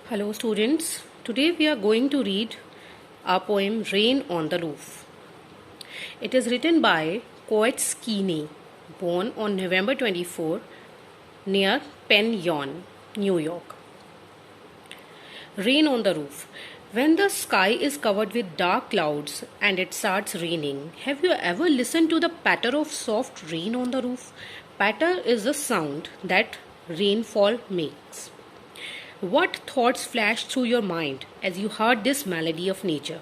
Hello students, today we are going to read our poem Rain on the Roof. It is written by Coet Skeene, born on November 24 near Penn Yon, New York. Rain on the Roof. When the sky is covered with dark clouds and it starts raining, have you ever listened to the patter of soft rain on the roof? Patter is the sound that rainfall makes. What thoughts flashed through your mind as you heard this melody of nature?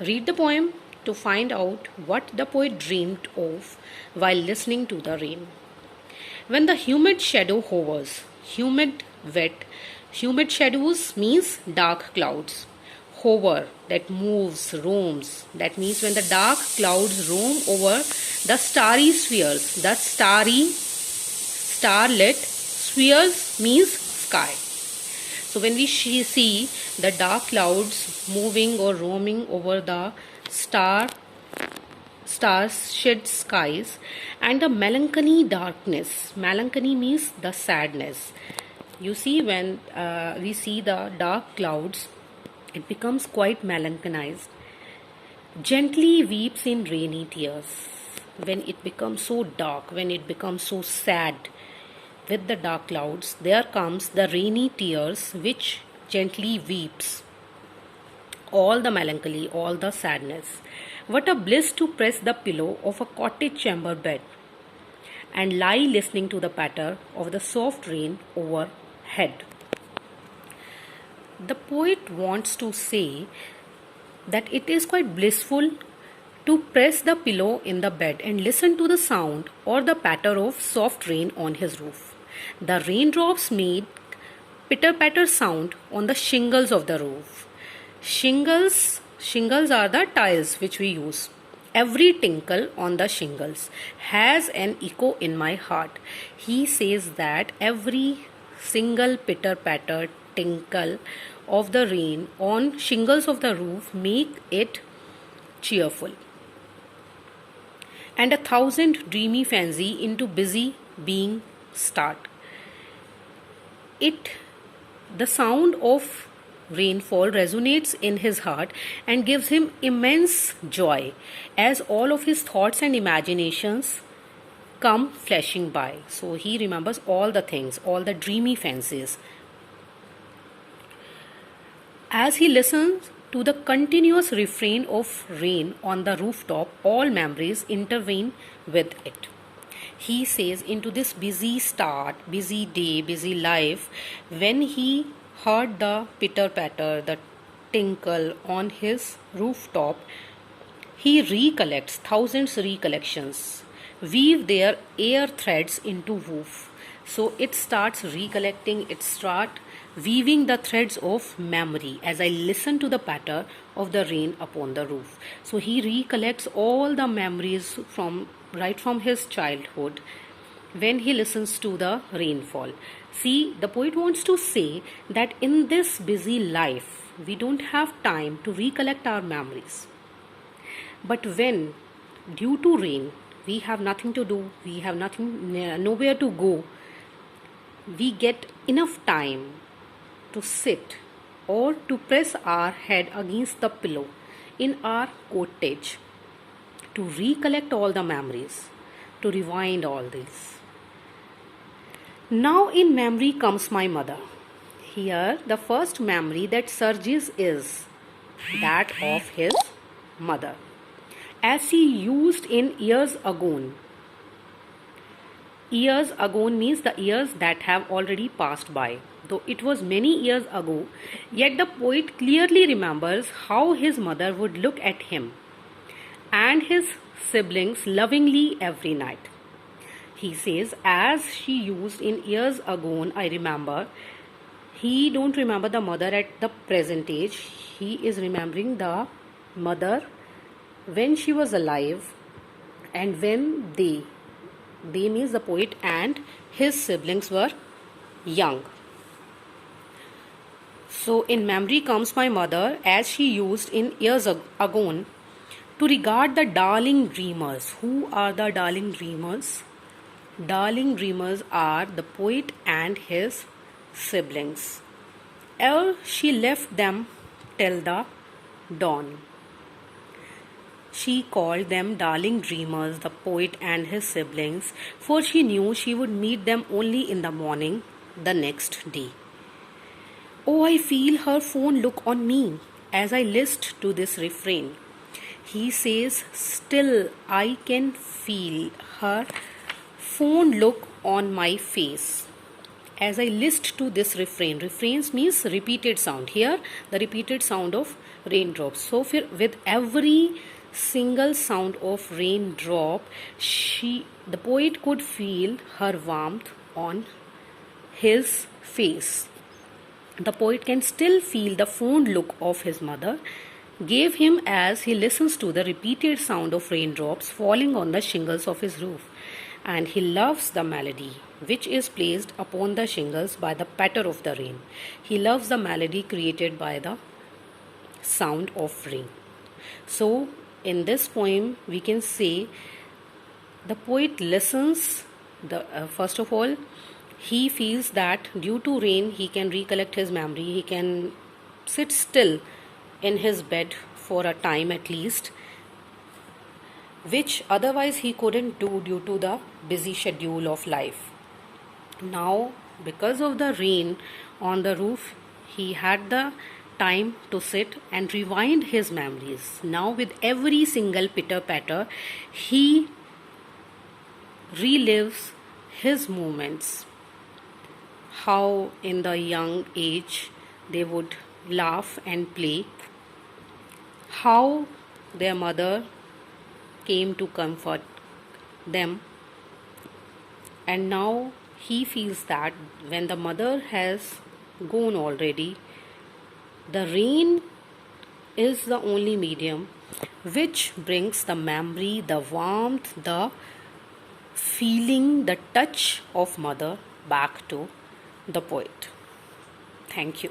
Read the poem to find out what the poet dreamed of while listening to the rain. When the humid shadow hovers, humid shadows means dark clouds. Hover, that moves, roams. That means when the dark clouds roam over the starry spheres, the starlit spheres means sky. So when we see the dark clouds moving or roaming over the star-shed skies and the melancholy darkness, melancholy means the sadness. You see, when we see the dark clouds, it becomes quite melancholized. Gently weeps in rainy tears. When it becomes so dark, when it becomes so sad, with the dark clouds, there comes the rainy tears which gently weeps all the melancholy, all the sadness. What a bliss to press the pillow of a cottage chamber bed and lie listening to the patter of the soft rain overhead. The poet wants to say that it is quite blissful to press the pillow in the bed and listen to the sound or the patter of soft rain on his roof. The raindrops made pitter-patter sound on the shingles of the roof. Shingles are the tiles which we use. Every tinkle on the shingles has an echo in my heart. He says that every single pitter-patter tinkle of the rain on shingles of the roof make it cheerful. And 1,000 dreamy fancy into busy being start. The sound of rainfall resonates in his heart and gives him immense joy as all of his thoughts and imaginations come flashing by. So he remembers all the things, all the dreamy fancies. As he listens to the continuous refrain of rain on the rooftop, all memories intervene with it. He says, into this busy start, busy day, busy life, when he heard the pitter-patter, the tinkle on his rooftop, he recollects, thousands recollections, weave their air threads into woof. So it starts recollecting, it starts weaving the threads of memory as I listen to the patter of the rain upon the roof. So he recollects all the memories right from his childhood when he listens to the rainfall. See, the poet wants to say that in this busy life, we don't have time to recollect our memories. But when, due to rain, we have nothing to do, we have nowhere to go, we get enough time to sit or to press our head against the pillow in our cottage to recollect all the memories, to rewind all this. Now in memory comes my mother. Here the first memory that surges is that of his mother. As he used in years agone. Years agone means the years that have already passed by. Though it was many years ago, yet the poet clearly remembers how his mother would look at him and his siblings lovingly every night. He says, as she used in years agone, I remember. He don't remember the mother at the present age. He is remembering the mother when she was alive and when they means the poet and his siblings were young. So in memory comes my mother as she used in years agone to regard the darling dreamers. Who are the darling dreamers? Darling dreamers are the poet and his siblings. ere she left them till the dawn. She called them darling dreamers, the poet and his siblings, for she knew she would meet them only in the morning the next day. Oh, I feel her fond look on me as I list to this refrain. He says, still I can feel her fond look on my face as I list to this refrain. Refrains means repeated sound. Here, the repeated sound of raindrops. So, with every single sound of raindrop, the poet could feel her warmth on his face. The poet can still feel the fond look of his mother gave him as he listens to the repeated sound of raindrops falling on the shingles of his roof. And he loves the melody which is placed upon the shingles by the patter of the rain. He loves the melody created by the sound of rain. So, in this poem, we can say the poet listens. First of all, he feels that due to rain, he can recollect his memory. He can sit still in his bed for a time at least, which otherwise he couldn't do due to the busy schedule of life. Now, because of the rain on the roof, he had the time to sit and rewind his memories. Now, with every single pitter patter, he relives his moments. How in the young age they would laugh and play, how their mother came to comfort them, and now he feels that when the mother has gone already, the rain is the only medium which brings the memory, the warmth, the feeling, the touch of mother back to the poet. Thank you.